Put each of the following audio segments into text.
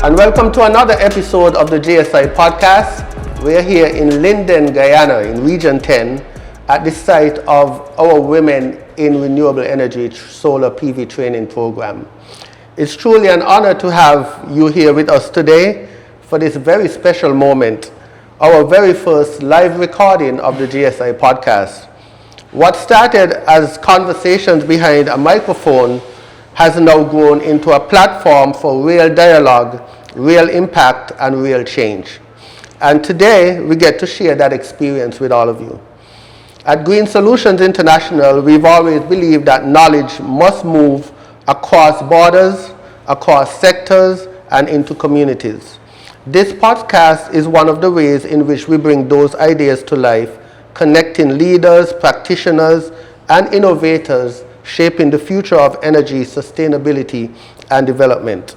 and welcome to another episode of the GSI podcast. We're here in Linden, Guyana, in Region 10, at the site of our Women in Renewable Energy Solar PV Training Program. It's truly an honor to have you here with us today for this very special moment, our very first live recording of the GSI podcast. What started as conversations behind a microphone has now grown into a platform for real dialogue, real impact, and real change. And today, we get to share that experience with all of you. At Green Solutions International, we've always believed that knowledge must move across borders, across sectors, and into communities. This podcast is one of the ways in which we bring those ideas to life, connecting leaders, practitioners, and innovators shaping the future of energy, sustainability, and development.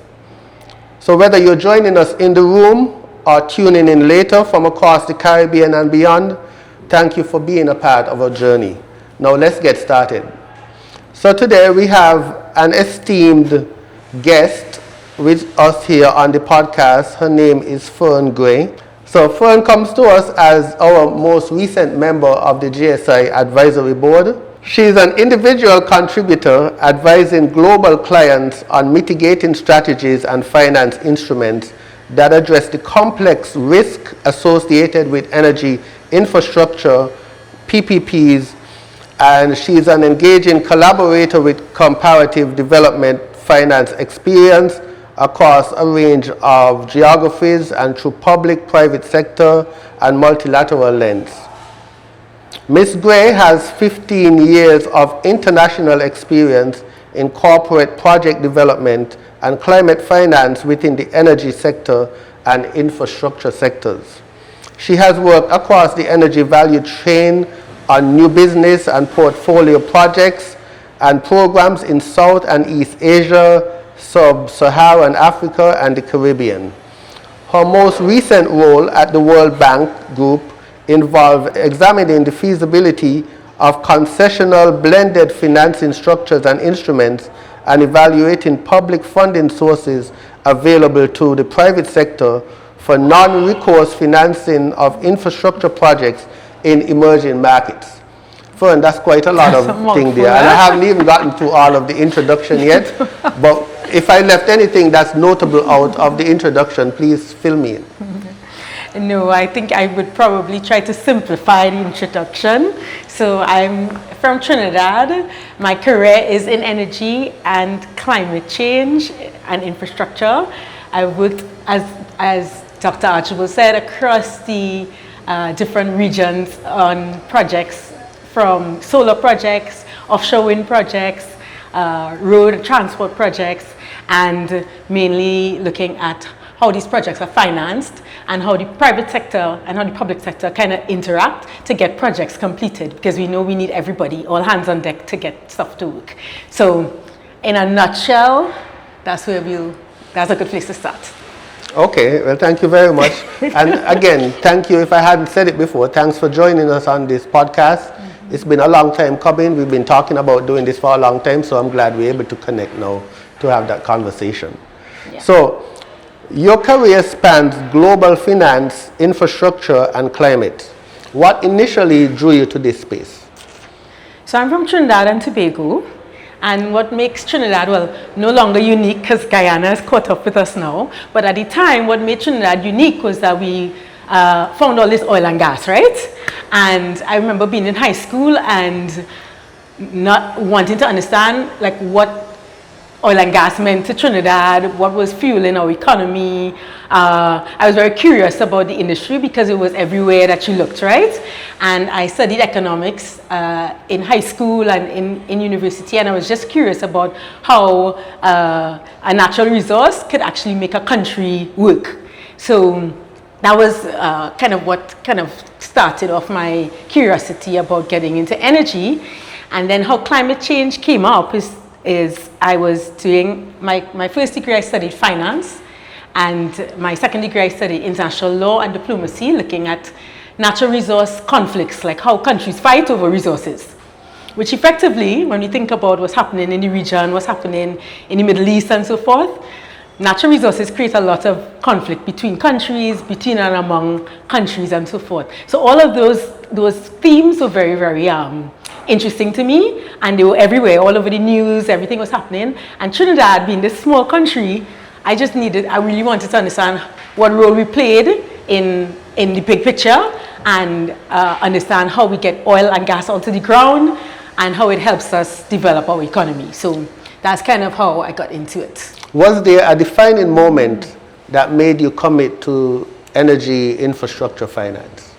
So whether you're joining us in the room or tuning in later from across the Caribbean and beyond, thank you for being a part of our journey. Now let's get started. So today we have an esteemed guest with us here on the podcast. Her name is Fern Gray. So Fern comes to us as our most recent member of the GSI Advisory Board. She is an individual contributor advising global clients on mitigating strategies and finance instruments that address the complex risk associated with energy infrastructure, PPPs, and she is an engaging collaborator with comparative development finance experience across a range of geographies and through public, private sector, and multilateral lens. Ms. Gray has 15 years of international experience in corporate project development and climate finance within the energy sector and infrastructure sectors. She has worked across the energy value chain on new business and portfolio projects and programs in South and East Asia, Sub-Saharan Africa, and the Caribbean. Her most recent role at the World Bank Group involved examining the feasibility of concessional blended financing structures and instruments and evaluating public funding sources available to the private sector for non-recourse financing of infrastructure projects in emerging markets. Fern, that's quite a lot of things there. And I haven't even gotten to all of the introduction yet. But if I left anything that's notable out of the introduction, please fill me in. No, I think I would probably try to simplify the introduction. So I'm from Trinidad. My career is in energy and climate change and infrastructure. I worked, as Dr. Archibald said, across the different regions on projects, from solar projects, offshore wind projects, road transport projects, and mainly looking at how these projects are financed and how the private sector and how the public sector kind of interact to get projects completed, because we know we need everybody, all hands on deck, to get stuff to work. So in a nutshell, that's a good place to start. Okay, well, thank you very much. And again, thank you. If I hadn't said it before, thanks for joining us on this podcast. Mm-hmm. It's been a long time coming. We've been talking about doing this for a long time, so I'm glad we're able to connect now to have that conversation. Yeah. So, your career spans global finance, infrastructure, and climate. What initially drew you to this space? So I'm from Trinidad and Tobago, and what makes Trinidad, well, no longer unique because Guyana has caught up with us now, but at the time what made Trinidad unique was that we found all this oil and gas, right? And I remember being in high school and not wanting to understand like what oil and gas meant to Trinidad, what was fueling our economy. I was very curious about the industry because it was everywhere that you looked, right? And I studied economics in high school and in university, and I was just curious about how a natural resource could actually make a country work. So that was what started off my curiosity about getting into energy. And then how climate change came up is I was doing my first degree, I studied finance, and my second degree I studied international law and diplomacy, looking at natural resource conflicts, like how countries fight over resources, which effectively, when we think about what's happening in the region, what's happening in the Middle East and so forth, natural resources create a lot of conflict between countries, between and among countries, and so forth. So all of those themes were very, very interesting to me, and they were everywhere, all over the news, everything was happening. And Trinidad, being this small country, I really wanted to understand what role we played in the big picture, and understand how we get oil and gas onto the ground, and how it helps us develop our economy. So that's kind of how I got into it. Was there a defining moment that made you commit to energy infrastructure finance?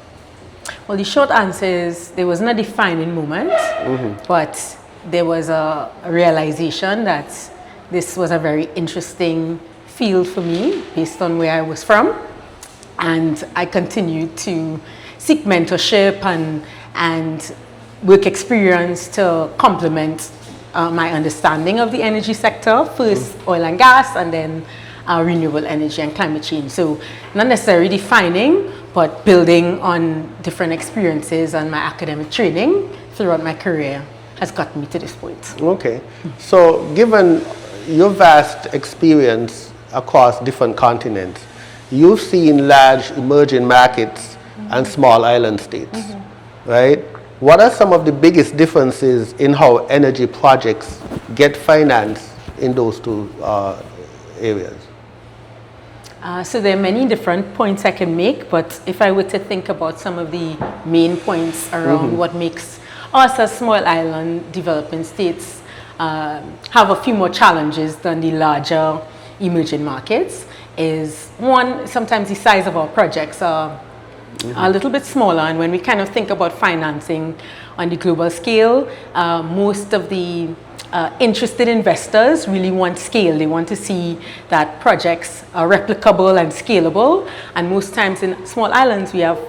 Well, the short answer is there wasn't a defining moment, but there was a realization that this was a very interesting field for me based on where I was from. And I continued to seek mentorship and work experience to complement my understanding of the energy sector, first oil and gas, and then renewable energy and climate change. So not necessarily defining, but building on different experiences and my academic training throughout my career has gotten me to this point. Okay. So given your vast experience across different continents, you've seen large emerging markets and small island states, right? What are some of the biggest differences in how energy projects get financed in those two areas? So there are many different points I can make, but if I were to think about some of the main points around what makes us as small island developing states have a few more challenges than the larger emerging markets, is one, sometimes the size of our projects are a little bit smaller, and when we kind of think about financing on the global scale, most of the interested investors really want scale. They want to see that projects are replicable and scalable, and most times in small islands we have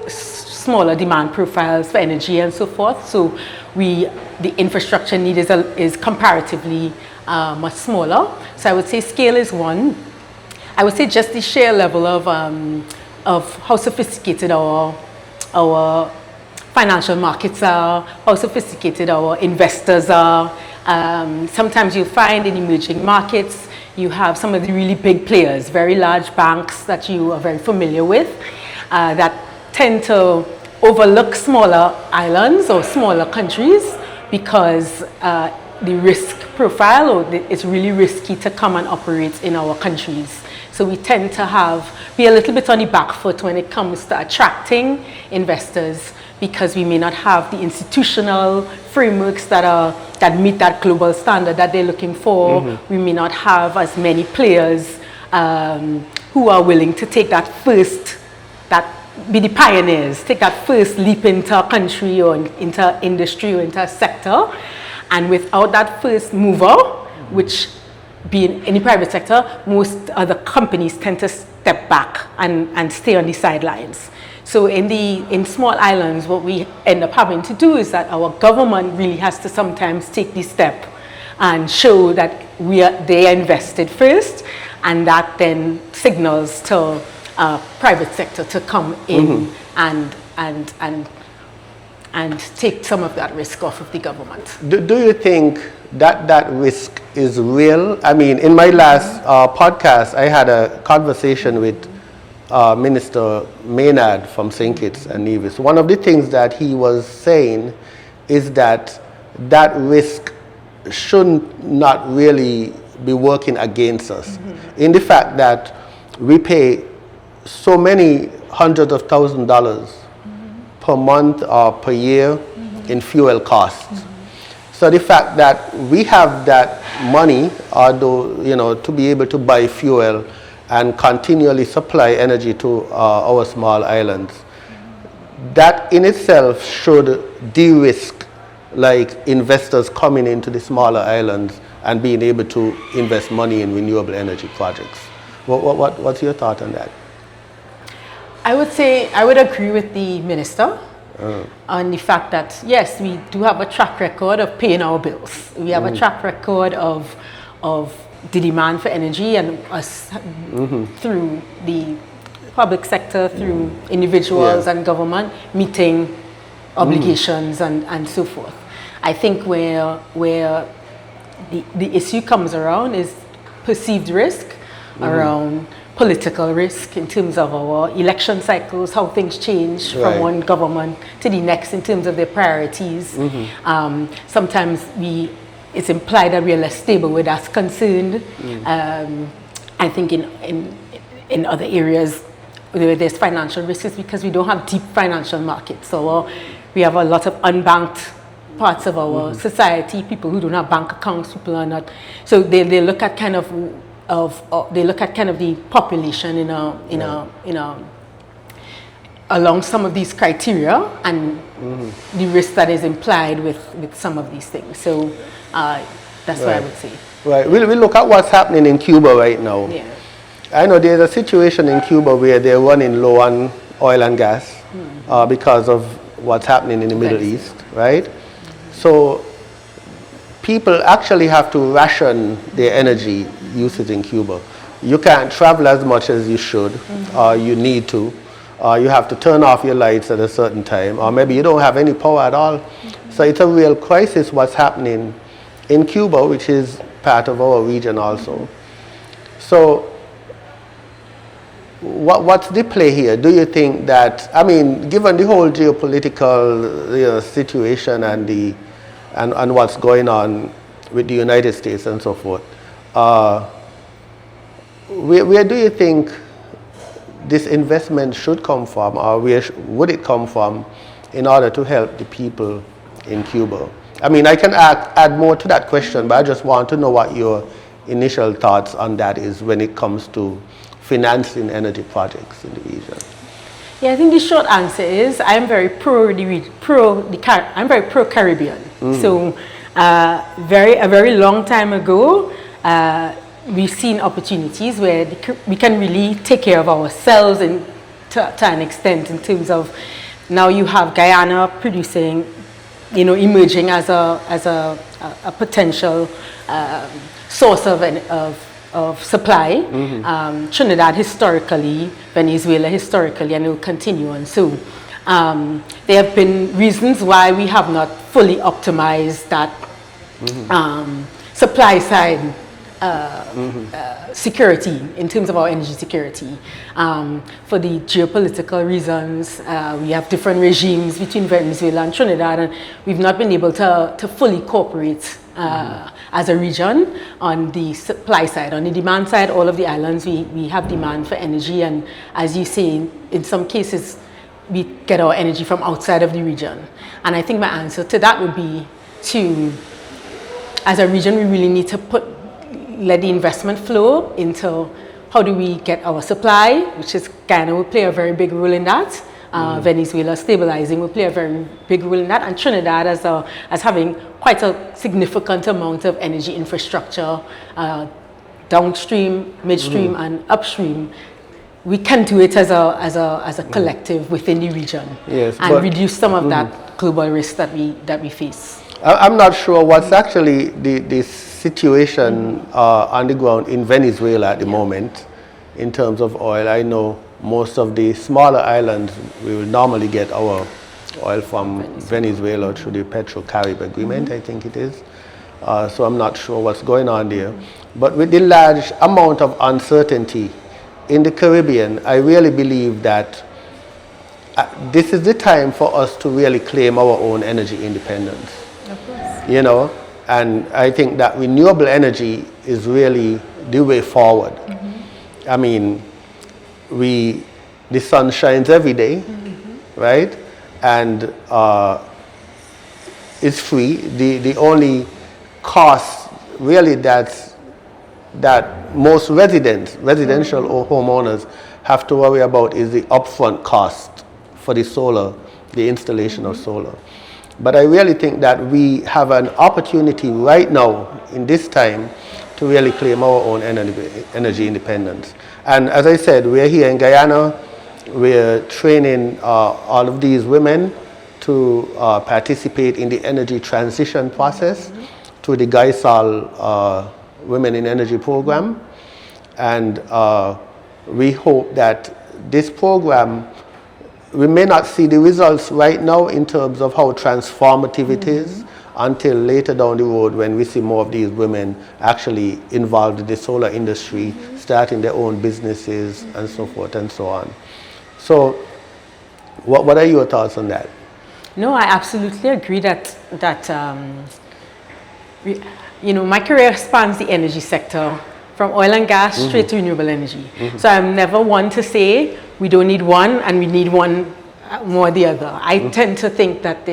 smaller demand profiles for energy and so forth, so the infrastructure need is comparatively much smaller. So I would say scale is one. I would say just the sheer level of how sophisticated our financial markets are, how sophisticated our investors are. Sometimes you'll find in emerging markets, you have some of the really big players, very large banks that you are very familiar with, that tend to overlook smaller islands or smaller countries because the risk profile, or it's really risky to come and operate in our countries. So we tend to be a little bit on the back foot when it comes to attracting investors, because we may not have the institutional frameworks that meet that global standard that they're looking for. We may not have as many players who are willing to take be the pioneers, take that first leap into a country or into industry or into a sector. And without that first mover, which being in the private sector, most other companies tend to step back and stay on the sidelines. So in small islands, what we end up having to do is that our government really has to sometimes take the step and show that they are invested first, and that then signals to private sector to come in and take some of that risk off of the government. Do you think that risk is real? I mean, in my last podcast, I had a conversation with Minister Maynard from St. Kitts and Nevis. One of the things that he was saying is that risk should not really be working against us, in the fact that we pay so many hundreds of thousands of dollars per month or per year in fuel costs. So the fact that we have that money, although, to be able to buy fuel and continually supply energy to our small islands, that in itself should de-risk like investors coming into the smaller islands and being able to invest money in renewable energy projects. What's your thought on that? I would say I would agree with the minister on the fact that yes, we do have a track record of paying our bills. We have a track record of the demand for energy, and us through the public sector, through individuals and government meeting obligations and so forth. I think where the issue comes around is perceived risk, around political risk in terms of our election cycles, how things change from one government to the next in terms of their priorities. Sometimes it's implied that we're less stable where that's concerned. I think in other areas where there's financial risks is because we don't have deep financial markets. So we have a lot of unbanked parts of our society, people who don't have bank accounts, people are not. So they look at kind of the population along some of these criteria and the risk that is implied with some of these things. So that's what I would say. Right. We'll look at what's happening in Cuba right now. Yeah. I know there's a situation in Cuba where they're running low on oil and gas because of what's happening in the Middle East, right? So people actually have to ration their energy usage in Cuba. You can't travel as much as you should, or you need to. You have to turn off your lights at a certain time, or maybe you don't have any power at all. So it's a real crisis what's happening in Cuba, which is part of our region also. So what's the play here? Do you think that, I mean, given the whole geopolitical situation and what's going on with the United States and so forth, where do you think this investment should come from, or where would it come from in order to help the people in Cuba? I mean, I can add more to that question, but I just want to know what your initial thoughts on that is when it comes to financing energy projects in the region. Yeah, I think the short answer is I'm very I'm very pro Caribbean. So a very long time ago, we've seen opportunities where we can really take care of ourselves and to an extent in terms of now you have Guyana producing, emerging as a potential source of supply. Trinidad historically, Venezuela historically, and it will continue on. So there have been reasons why we have not fully optimized that supply side security in terms of our energy security. For the geopolitical reasons, we have different regimes between Venezuela and Trinidad, and we've not been able to fully cooperate as a region on the supply side. On the demand side, all of the islands, we have demand for energy, and as you say, in some cases, we get our energy from outside of the region. And I think my answer to that would be as a region, we really need to let the investment flow into how do we get our supply, which is Guyana will play a very big role in that. Venezuela stabilizing will play a very big role in that, and Trinidad as having quite a significant amount of energy infrastructure, downstream, midstream, and upstream. We can do it as a collective within the region, and reduce some of that global risk that we face. I'm not sure what's actually the situation on the ground in Venezuela at the moment in terms of oil. I know most of the smaller islands, we will normally get our oil from Venezuela through the Petro-Carib agreement, I think it is. So I'm not sure what's going on there. But with the large amount of uncertainty in the Caribbean, I really believe that this is the time for us to really claim our own energy independence. Of course. And I think that renewable energy is really the way forward. I mean, the sun shines every day, right? And it's free. The only cost really that most residential or homeowners have to worry about is the upfront cost for the installation of solar. But I really think that we have an opportunity right now in this time to really claim our own energy independence. And as I said, we're here in Guyana. We're training all of these women to participate in the energy transition process through the GAISAL Women in Energy program. And we hope that this program, we may not see the results right now in terms of how transformative it is until later down the road when we see more of these women actually involved in the solar industry, starting their own businesses and so forth and so on. So what are your thoughts on that? No, I absolutely agree that my career spans the energy sector, from oil and gas straight to renewable energy. So I'm never one to say we don't need one and we need one more the other. I tend to think that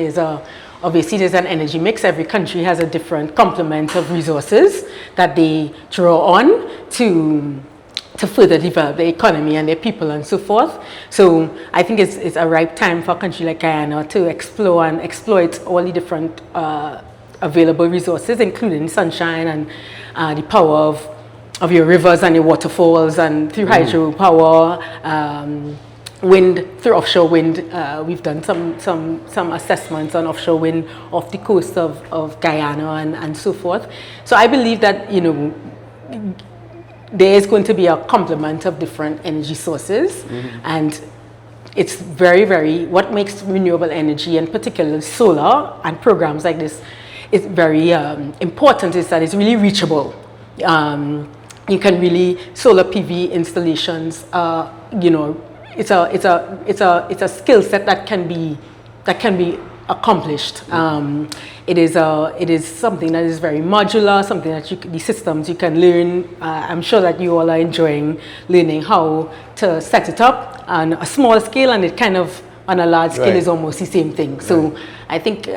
obviously there's an energy mix. Every country has a different complement of resources that they draw on to further develop the economy and their people and so forth. So I think it's a ripe time for a country like Guyana to explore and exploit all the different available resources, including sunshine and the power of your rivers and your waterfalls, and through hydropower, wind, through offshore wind. We've done some assessments on offshore wind off the coast of Guyana and so forth. So I believe that, there is going to be a complement of different energy sources, and it's very, very, what makes renewable energy, and particularly solar and programs like this, is very important, is that it's really reachable. You can really, solar PV installations, it's a skill set that can be accomplished. It is something that is very modular, something that the systems you can learn. I'm sure that you all are enjoying learning how to set it up on a small scale, and it kind of on a large scale is almost the same thing. So I think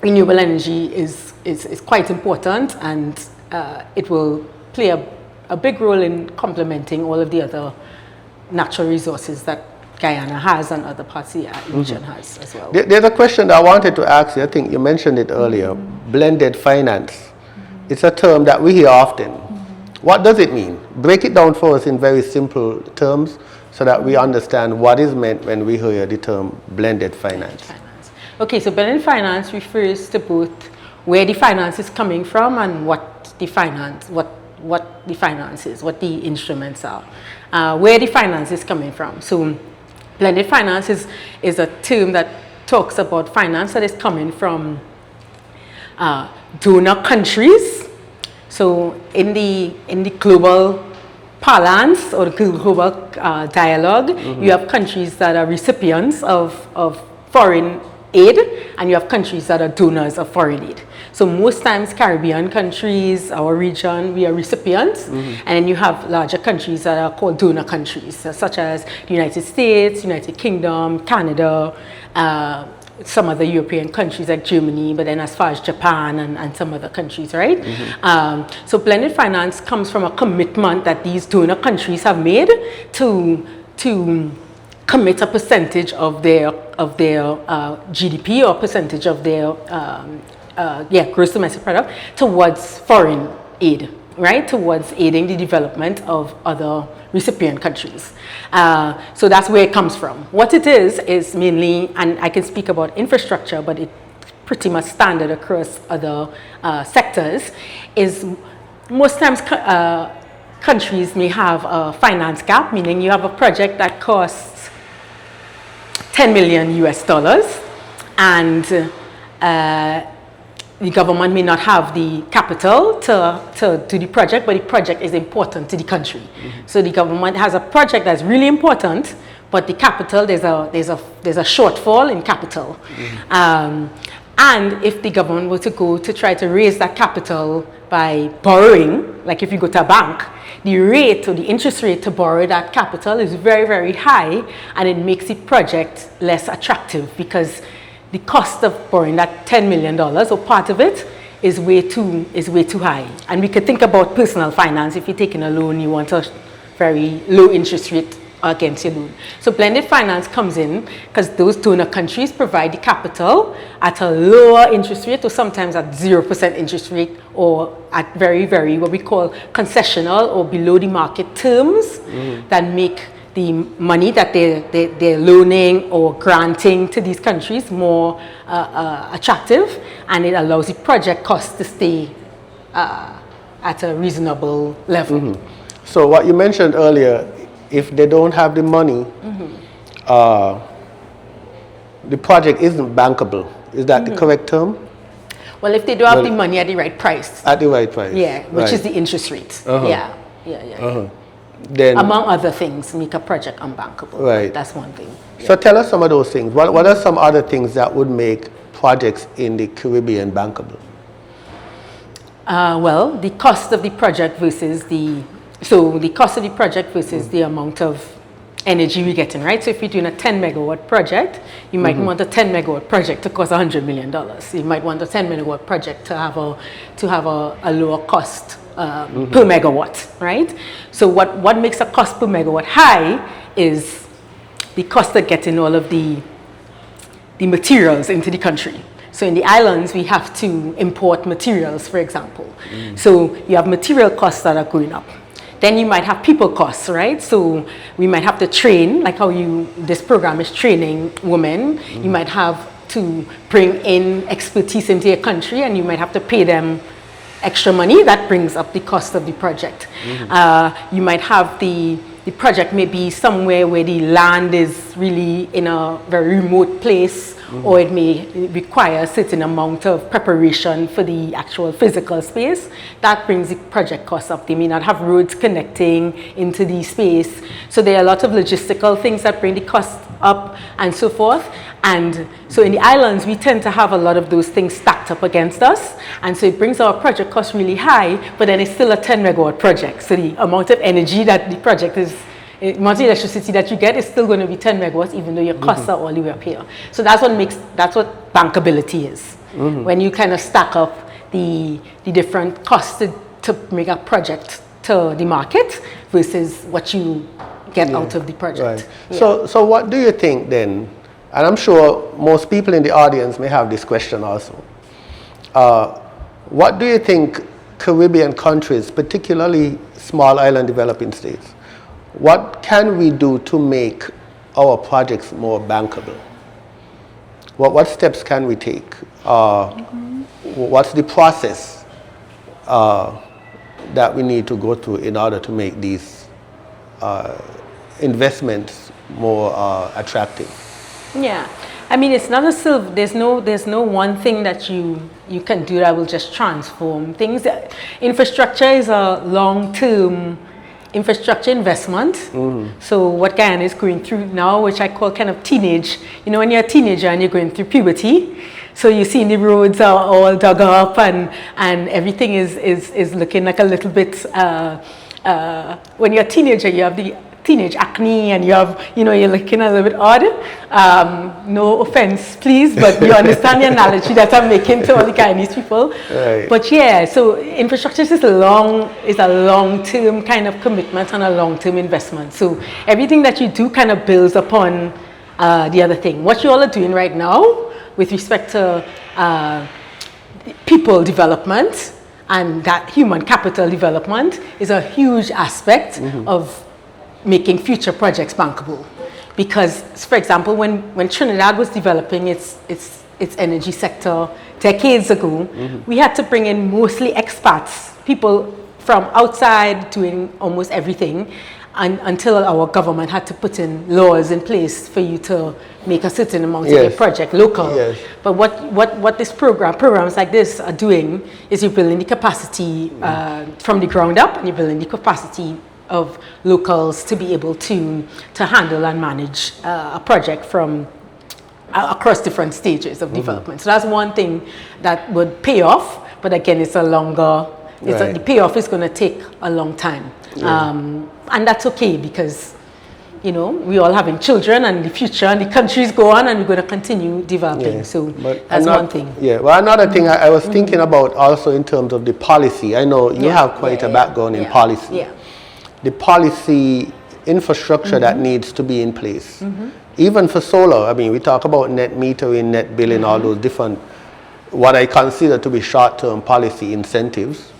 renewable energy is quite important, and it will play a big role in complementing all of the other natural resources that Guyana has and other parts of the region has as well. There's a question that I wanted to ask you. I think you mentioned it earlier, blended finance. It's a term that we hear often. What does it mean? Break it down for us in very simple terms so that we understand what is meant when we hear the term blended finance. Okay, so blended finance refers to both where the finance is coming from and what the finance is, what the instruments are, where the finance is coming from. So blended finance is a term that talks about finance that is coming from donor countries. So in the global parlance or the global dialogue, you have countries that are recipients of foreign aid, and you have countries that are donors of foreign aid. So most times Caribbean countries, our region, we are recipients, and then you have larger countries that are called donor countries, such as the United States, United Kingdom, Canada, some other European countries like Germany, but then as far as Japan and some other countries, right? So blended finance comes from a commitment that these donor countries have made to commit a percentage of their GDP or percentage of their gross domestic product towards foreign aid, right? Towards aiding the development of other recipient countries. So that's where it comes from. What it is mainly, and I can speak about infrastructure, but it's pretty much standard across other sectors, is most times countries may have a finance gap, meaning you have a project that costs $10 million US, and the government may not have the capital to do the project, but the project is important to the country. So the government has a project that's really important, but the capital, there's a shortfall in capital. And if the government were to go to try to raise that capital by borrowing, like if you go to a bank, the rate or the interest rate to borrow that capital is very, very high, and it makes the project less attractive because the cost of borrowing that $10 million, or part of it, is way too high. And we could think about personal finance. If you're taking a loan, you want a very low interest rate against your loan. So blended finance comes in because those donor countries provide the capital at a lower interest rate, or sometimes at 0% interest rate, or at very, very what we call concessional or below the market terms that make the money that they're loaning or granting to these countries more attractive, and it allows the project cost to stay at a reasonable level. So what you mentioned earlier, if they don't have the money, the project isn't bankable. Is that the correct term? Well, if they do have the money at the right price. At the right price. Yeah, which right. is the interest rate. Yeah. Then, among other things, make a project unbankable. Right. That's one thing. Yeah. So tell us some of those things. What are some other things that would make projects in the Caribbean bankable? Well, the cost of the project versus the amount of energy we're getting, right? So if you're doing a 10 megawatt project, you might want a 10 megawatt project to cost $100 million. You might want a 10 megawatt project to have a lower cost per megawatt, right? So what makes a cost per megawatt high is the cost of getting all of the materials into the country. So in the islands, we have to import materials, for example. So you have material costs that are going up. Then you might have people costs, right? So we might have to train, like how this program is training women. You might have to bring in expertise into your country, and you might have to pay them extra money. That brings up the cost of the project. You might have the project may be somewhere where the land is really in a very remote place, or it may require a certain amount of preparation for the actual physical space. That brings the project costs up. They may not have roads connecting into the space. So there are a lot of logistical things that bring the cost up and so forth. And so in the islands, we tend to have a lot of those things stacked up against us. And so it brings our project cost really high, but then it's still a 10 megawatt project. So the amount of energy that the project is, the amount of electricity that you get is still going to be 10 megawatts, even though your costs are all the way up here. So that's what bankability is. When you kind of stack up the different costs to make a project to the market versus what you get out of the project. Right. So what do you think then? And I'm sure most people in the audience may have this question also. What do you think Caribbean countries, particularly small island developing states, what can we do to make our projects more bankable? What steps can we take? What's the process that we need to go through in order to make these investments more attractive? Yeah, I mean, it's not a there's no one thing that you can do that will just transform things. Infrastructure is a long-term infrastructure investment. So what Guyana is going through now, which I call kind of teenage, when you're a teenager and you're going through puberty, so you see the roads are all dug up and everything is looking like a little bit, when you're a teenager, you have the teenage acne and you have, you're looking a little bit odd. No offense, please, but you understand the analogy that I'm making to all the Guyanese people. Right. But yeah, so infrastructure is a long-term kind of commitment and a long-term investment. So everything that you do kind of builds upon the other thing. What you all are doing right now with respect to people development and that human capital development is a huge aspect of making future projects bankable. Because, for example, when Trinidad was developing its energy sector decades ago, we had to bring in mostly expats, people from outside doing almost everything, until our government had to put in laws in place for you to make a certain amount of your project local. Yes. But what programs like this are doing is you're building the capacity from the ground up, and you're building the capacity of locals to be able to handle and manage a project from across different stages of development. So that's one thing that would pay off, but again, it's a longer, the payoff is going to take a long time. And that's okay because, we all having children and the future and the countries go on and we're going to continue developing. So that's one thing. Yeah, well, another thing I was thinking about also in terms of the policy. I know you have quite a background in policy. Yeah. The policy infrastructure that needs to be in place. Even for solar, I mean, we talk about net metering, net billing, all those different, what I consider to be short-term policy incentives.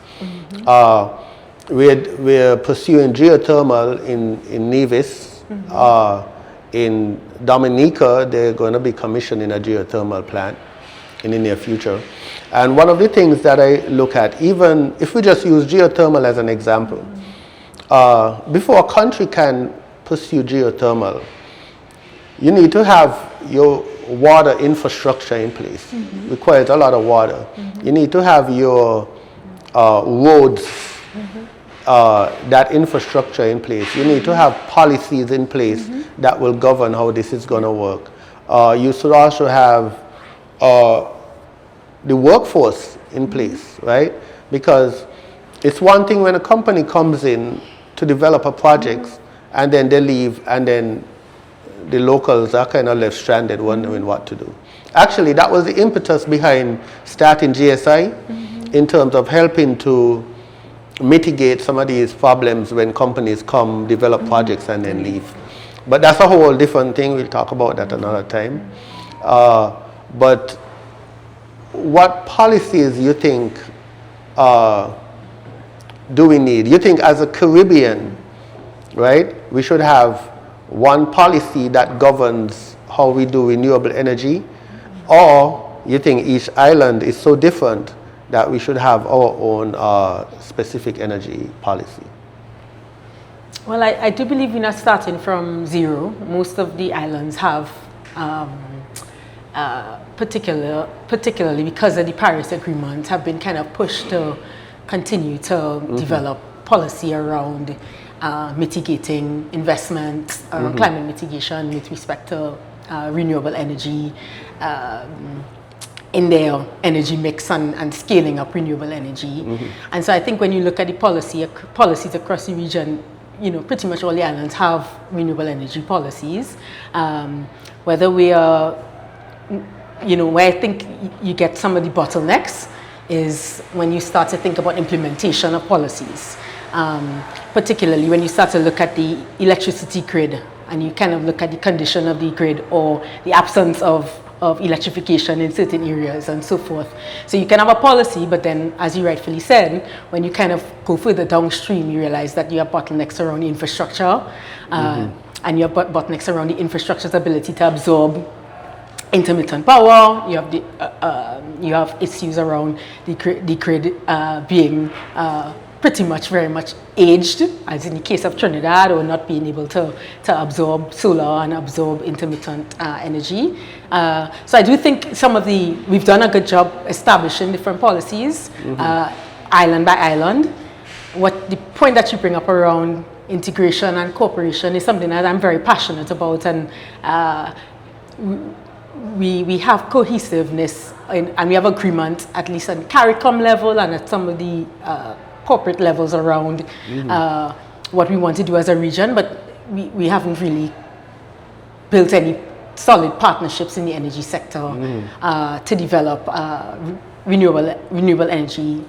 We're pursuing geothermal in Nevis. In Dominica, they're going to be commissioning a geothermal plant in the near future. And one of the things that I look at, even if we just use geothermal as an example, before a country can pursue geothermal, you need to have water infrastructure in place. Requires a lot of water. You need to have your roads, that infrastructure in place. You need to have policies in place that will govern how this is going to work. You should also have the workforce in place, right? Because it's one thing when a company comes in to develop a project and then they leave, and then the locals are kind of left stranded wondering what to do. Actually, that was the impetus behind starting GSI in terms of helping to mitigate some of these problems when companies come, develop projects, and then leave. But that's a whole different thing. We'll talk about that another time. But what policies you think do we need? You think as a Caribbean, right, we should have one policy that governs how we do renewable energy? Or you think each island is so different that we should have our own specific energy policy? Well, I do believe we're not starting from zero. Most of the islands have, particularly because of the Paris Agreement, have been kind of pushed to continue to develop policy around mitigating investment, climate mitigation with respect to renewable energy in their energy mix and scaling up renewable energy. And so I think when you look at the policies across the region, you know, pretty much all the islands have renewable energy policies. Whether we are, you know, where I think you get some of the bottlenecks is when you start to think about implementation of policies. Particularly when you start to look at the electricity grid and you kind of look at the condition of the grid or the absence of electrification in certain areas and so forth. So you can have a policy, but then, as you rightfully said, when you kind of go further downstream, you realize that you have bottlenecks around the infrastructure, and you have bottlenecks around the infrastructure's ability to absorb intermittent power. You have you have issues around the grid being pretty much very much aged, as in the case of Trinidad, or not being able to absorb solar and absorb intermittent energy. So I do think we've done a good job establishing different policies, island by island. The point that you bring up around integration and cooperation is something that I'm very passionate about, and we have cohesiveness and we have agreement, at least at the CARICOM level and at some of the corporate levels around what we want to do as a region, but we haven't really built any solid partnerships in the energy sector to develop renewable energy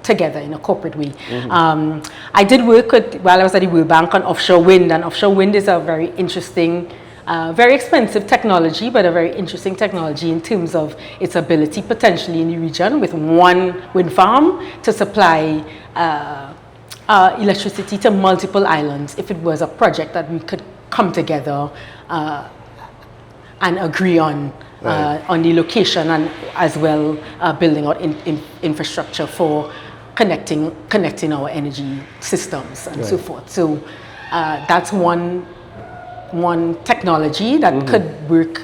together in a corporate way. I did work while I was at the World Bank on offshore wind, and offshore wind is a very interesting, very expensive technology, but a very interesting technology in terms of its ability potentially in the region with one wind farm to supply electricity to multiple islands if it was a project that we could come together and agree on the location, and as well building out infrastructure for connecting our energy systems and so forth. So that's one technology that could work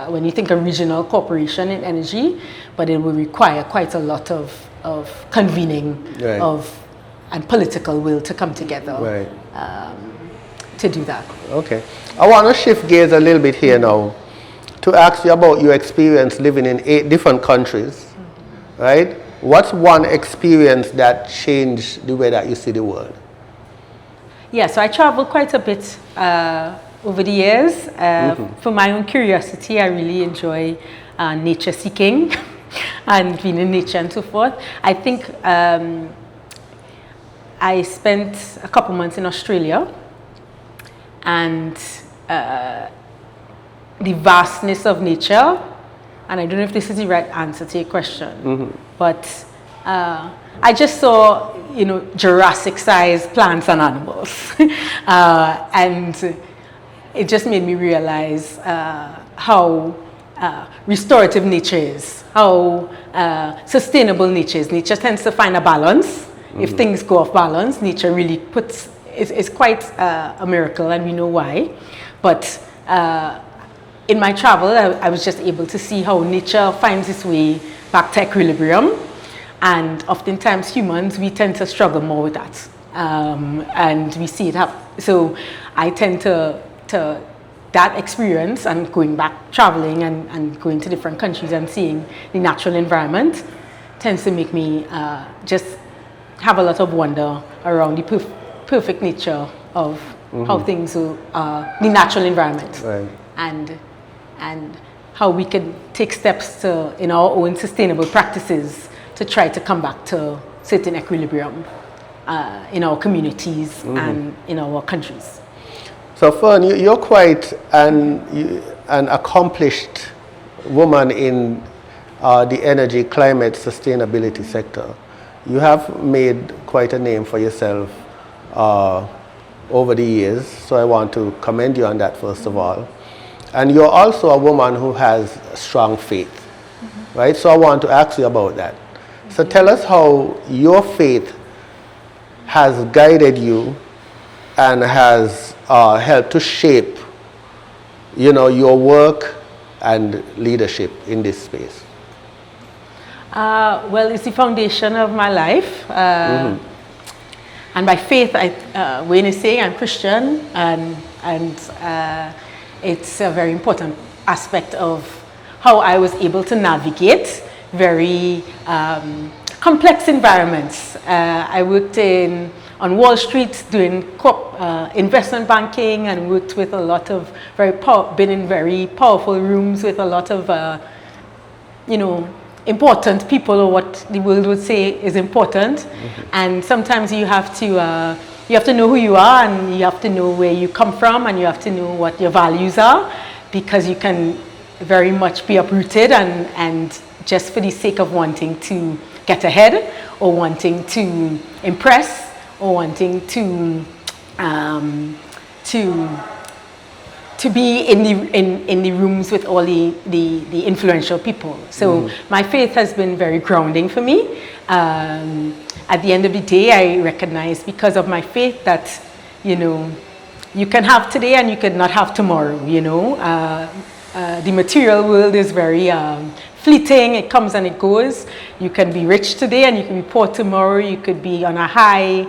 when you think of regional cooperation in energy, but it will require quite a lot of convening and political will to come together to do that. Okay. I want to shift gears a little bit here now to ask you about your experience living in 8 different countries, right? What's one experience that changed the way that you see the world? Yeah, so I traveled quite a bit over the years. For my own curiosity, I really enjoy nature seeking and being in nature and so forth. I think I spent a couple months in Australia, and the vastness of nature, and I don't know if this is the right answer to your question, but I just saw, Jurassic-sized plants and animals, and it just made me realize how restorative nature is, how sustainable nature is. Nature tends to find a balance. If things go off balance, nature really it's quite a miracle, and we know why. But in my travel, I was just able to see how nature finds its way back to equilibrium. And oftentimes humans, we tend to struggle more with that. And we see it happen. So I tend to that experience and going back, traveling and going to different countries and seeing the natural environment tends to make me just have a lot of wonder around the perfect nature of how things are, the natural environment. Right. And how we can take steps to, in our own sustainable practices, to try to come back to certain equilibrium in our communities and in our countries. So Fern, you're quite an accomplished woman in the energy, climate, sustainability sector. You have made quite a name for yourself over the years, so I want to commend you on that first of all. And you're also a woman who has strong faith, right? So I want to ask you about that. So tell us how your faith has guided you and has helped to shape, your work and leadership in this space. Well, it's the foundation of my life. And by faith, when I say I'm Christian, and it's a very important aspect of how I was able to navigate very complex environments. I worked on Wall Street doing investment banking and worked with a lot of been in very powerful rooms with a lot of, important people, or what the world would say is important. And sometimes you have to know who you are, and you have to know where you come from, and you have to know what your values are, because you can very much be uprooted and just for the sake of wanting to get ahead, or wanting to impress, or wanting to be in the rooms with all the influential people. So my faith has been very grounding for me. At the end of the day, I recognize because of my faith that, you can have today and you could not have tomorrow, the material world is very fleeting. It comes and it goes. You can be rich today and you can be poor tomorrow. You could be on a high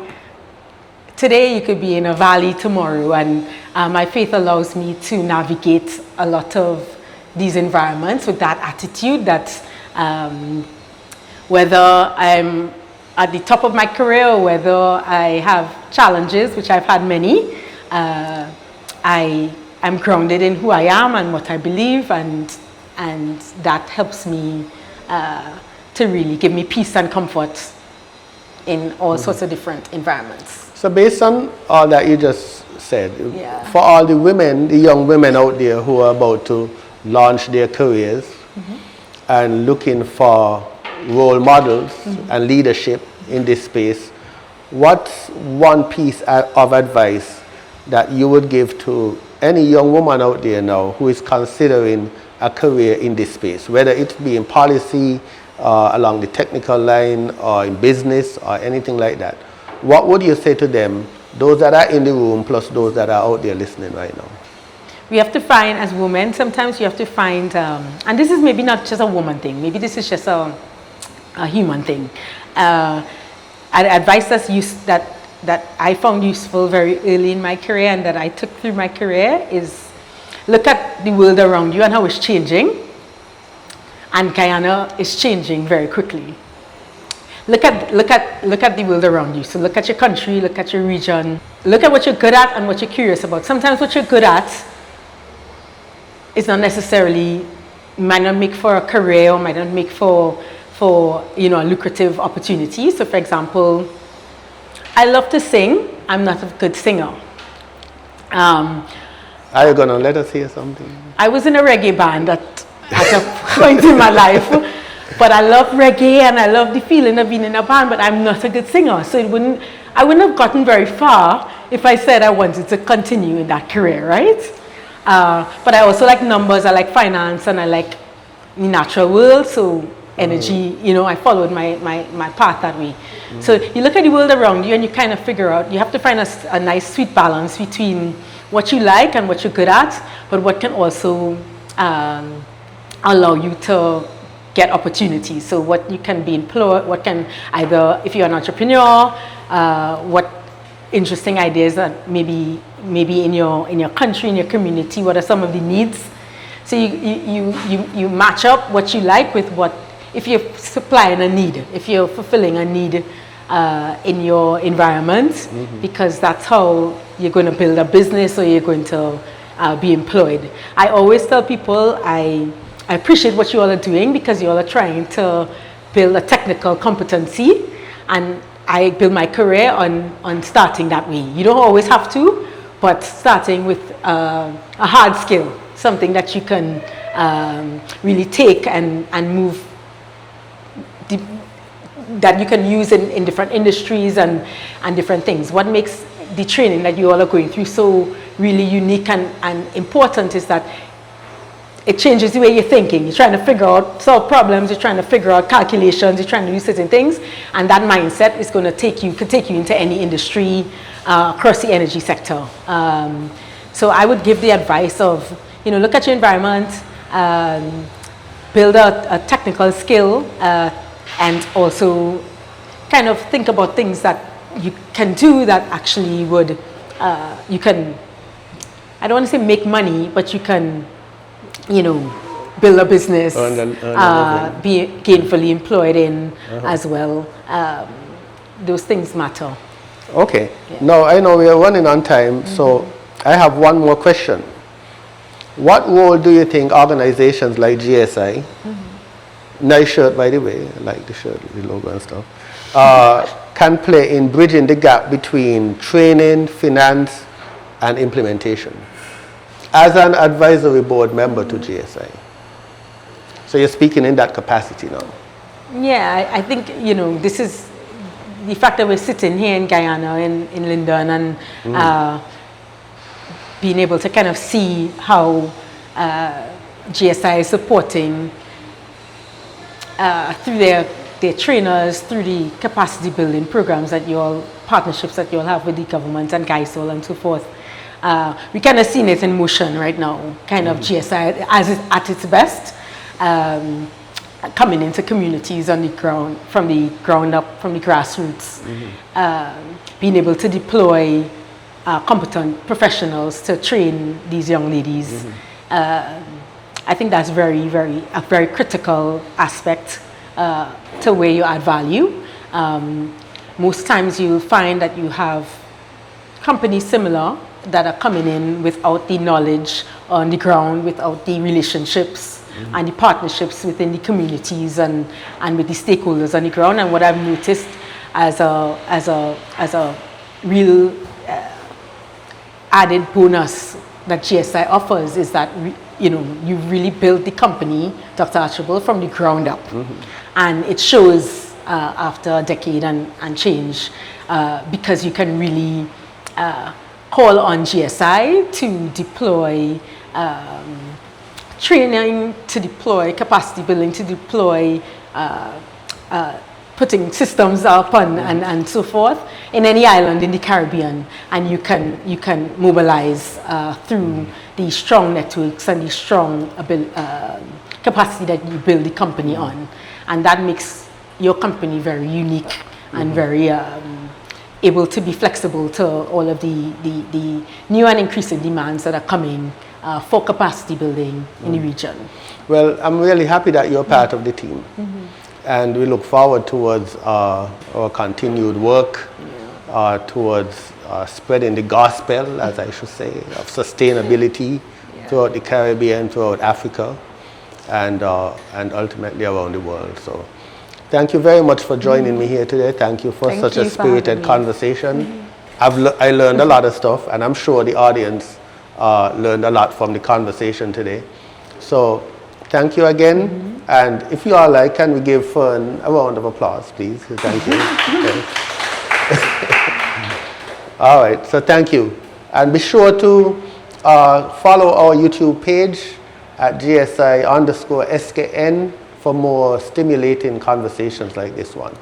today, you could be in a valley tomorrow. And my faith allows me to navigate a lot of these environments with that attitude that whether I'm at the top of my career or whether I have challenges, which I've had many, I'm grounded in who I am and what I believe, and that helps me to really give me peace and comfort in all sorts of different environments. So based on all that you just said, for all the women, the young women out there who are about to launch their careers and looking for role models and leadership in this space, what's one piece of advice that you would give to any young woman out there now who is considering a career in this space, whether it be in policy, along the technical line, or in business, or anything like that? What would you say to them, those that are in the room plus those that are out there listening right now? We have to find, as women, sometimes you have to find, and this is maybe not just a woman thing, maybe this is just a human thing. Advice that I found useful very early in my career and that I took through my career is look at the world around you and how it's changing. And Guyana is changing very quickly. Look at the world around you. So look at your country, look at your region, look at what you're good at and what you're curious about. Sometimes what you're good at is not necessarily, might not make for a career or might not make for a lucrative opportunity. So for example, I love to sing. I'm not a good singer. Are you gonna let us hear something? I was in a reggae band at a point in my life. But I love reggae and I love the feeling of being in a band, but I'm not a good singer. So I wouldn't have gotten very far if I said I wanted to continue in that career, right? But I also like numbers, I like finance, and I like the natural world. So energy, I followed my path that way. So you look at the world around you and you kind of figure out, you have to find a nice sweet balance between what you like and what you're good at, but what can also allow you to get opportunities. So what you can be employed, what can either, if you're an entrepreneur, what interesting ideas that maybe in your country, in your community, what are some of the needs? So you match up what you like with what, if you're supplying a need, if you're fulfilling a need in your environment, because that's how you're going to build a business or you're going to be employed. I always tell people I appreciate what you all are doing because you all are trying to build a technical competency, and I build my career on starting that way. You don't always have to, but starting with a hard skill, something that you can really take and move, that you can use in different industries and different things. What makes the training that you all are going through so really unique and important is that it changes the way you're thinking. You're trying to solve problems, you're trying to figure out calculations, you're trying to do certain things, and that mindset is going to could take you into any industry across the energy sector. So I would give the advice of, look at your environment, build a technical skill, and also kind of think about things that you can do that actually would, you can, I don't want to say make money, but you can, build a business, be gainfully employed in as well. Those things matter. Okay. Yeah. Now, I know we are running on time, so I have one more question. What role do you think organizations like GSI, nice shirt by the way, I like the shirt, the logo and stuff, can play in bridging the gap between training, finance, and implementation as an advisory board member to GSI? So you're speaking in that capacity now. Yeah, I think, this is the fact that we're sitting here in Guyana, in Linden, and being able to kind of see how GSI is supporting through their trainers, through the capacity building programs partnerships that you all have with the government and GSI and so forth. We kind of seen it in motion right now, kind of GSI at its best, coming into communities on the ground, from the ground up, from the grassroots, being able to deploy competent professionals to train these young ladies. I think that's a very critical aspect to where you add value. Most times you find that you have companies similar that are coming in without the knowledge on the ground, without the relationships and the partnerships within the communities and with the stakeholders on the ground. And what I've noticed as a real added bonus that GSI offers is that you really build the company, Dr. Archibald, from the ground up, and it shows after a decade and change, because you can really call on GSI to deploy training, to deploy capacity building, to deploy putting systems up and so forth in any island in the Caribbean, and you can mobilize through the strong networks and the strong capacity that you build the company on, and that makes your company very unique and very able to be flexible to all of the new and increasing demands that are coming for capacity building in the region. Well, I'm really happy that you're part of the team. And we look forward towards our continued work towards spreading the gospel, as I should say, of sustainability throughout the Caribbean, throughout Africa, and ultimately around the world. So thank you very much for joining me here today. Thank you for such a spirited conversation. I learned a lot of stuff, and I'm sure the audience learned a lot from the conversation today. So thank you again. And if you all like, can we give Fern a round of applause, please? Thank you. All right, so thank you. And be sure to follow our YouTube page at GSI_SKN for more stimulating conversations like this one.